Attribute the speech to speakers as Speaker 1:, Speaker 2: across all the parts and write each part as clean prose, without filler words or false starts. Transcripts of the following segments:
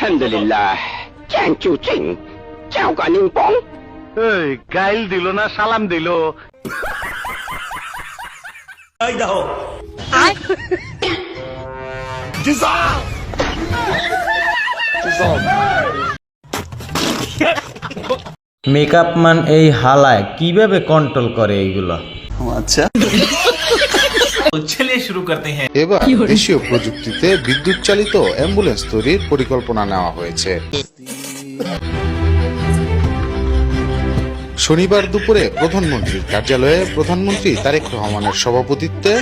Speaker 1: আলহামদুলিল্লাহ চ্যাং চু চিং চাও কানিং পং।
Speaker 2: এই গাইল দিল না সালাম দিল।
Speaker 3: এই দাও
Speaker 4: মেকআপ ম্যান এই হালায় কিভাবে কন্ট্রোল করে এইগুলো?
Speaker 3: আচ্ছা
Speaker 5: चलिए शुरू करते हैं।
Speaker 6: এবার দেশীয় প্রযুক্তিতে বিদ্যুৎ চালিত অ্যাম্বুলেন্স তৈরির পরিকল্পনা নেওয়া হয়েছে। শনিবার দুপুরে প্রধানমন্ত্রীর কার্যালয়ে প্রধানমন্ত্রী তারেক রহমানের সভাপতিত্বে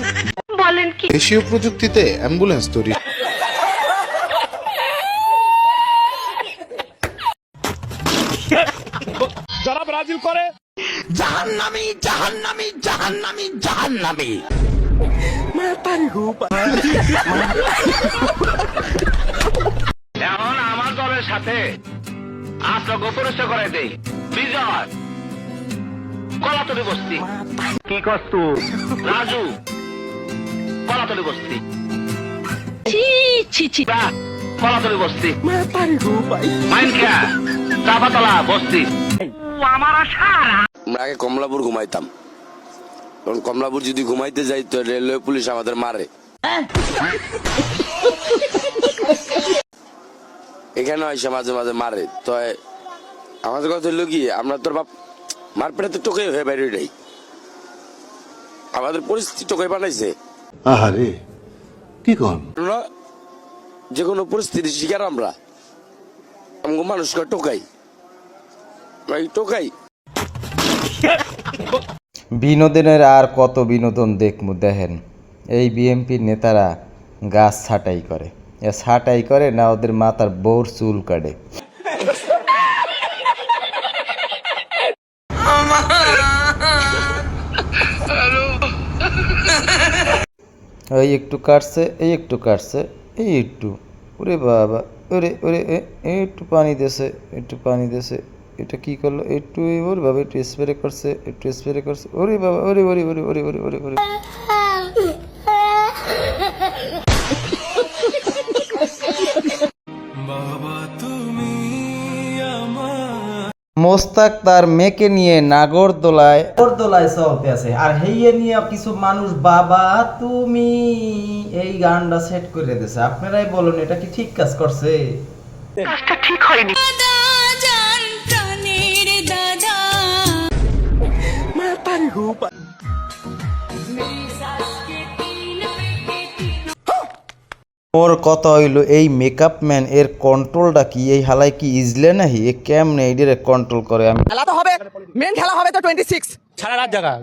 Speaker 6: দেশীয় প্রযুক্তিতে অ্যাম্বুলেন্স তৈরি
Speaker 2: যারা ব্রাজিল করে
Speaker 3: জাহান্নামী জাহান্নামী জাহান্নামী জাহান্নামী
Speaker 2: এখন আমার দলের সাথে আশ্রয় গোপরস্থ করে দেই। বিজয় কলাতলি বস্তি কি কস্তু রাজু কলাতলি বস্তি কলাতলি বস্তি মাইনখা চাপাতলা বস্তি।
Speaker 7: আমরা আগে কমলাপুর ঘুমাইতাম, কারণ কমলাপুর যদি ঘুমাইতে যাই তো রেলওয়ে পুলিশ আমাদের মারে। এখানে এসে মাঝে মাঝে মারে। তো আমাদের কথা হইলো কি, আমরা তোর বাপ মারপেটে তো টোকাই হয়ে বাইরে যাই, আমাদের পরিস্থিতি টোকাই বানাইছে।
Speaker 8: আহারে কি কন,
Speaker 7: যে কোনো পরিস্থিতি শিকার আমরা মানুষকে টোকাই টোকাই।
Speaker 4: বিনোদনের আর কত বিনোদন দেখমু দেখেন। এই বিএমপির নেতারা গাছ ছাঁটাই করে, ছাঁটাই করে না ওদের মাথার বউর চুল কাটে। এই একটু কাটছে, এই একটু কাটছে, এই একটু, ওরে বাবা, ওরে ওরে একটু পানি দেছে, একটু পানি দেছে, এটা কি করলো, একটু ওরে বাবা একটু স্প্রে করছে, একটু স্প্রে করছে, ওরে বাবা, ওরে ওরে ওরে ওরে ওরে ওরে ওরে। মোস্তাক তার মেয়েকে নিয়ে নাগরদোলায় চলতে আছে, আর হেইয়ে নিয়ে কিছু মানুষ বাবা তুমি এই গানটা সেট করে দিয়েছে। আপনারাই বলুন এটা কি ঠিক কাজ করছে?
Speaker 2: কাজটা ঠিক হয়নি।
Speaker 4: ওর কথা হইলো এই মেকআপ ম্যান এর কন্ট্রোলটা কি, এই হালাই কি ইজলে নাহি, এ কেমনে এইটার কন্ট্রোল করে? আমি
Speaker 9: খেলা তো হবে, মেন খেলা হবে তো 26
Speaker 2: সারা রাত জাগা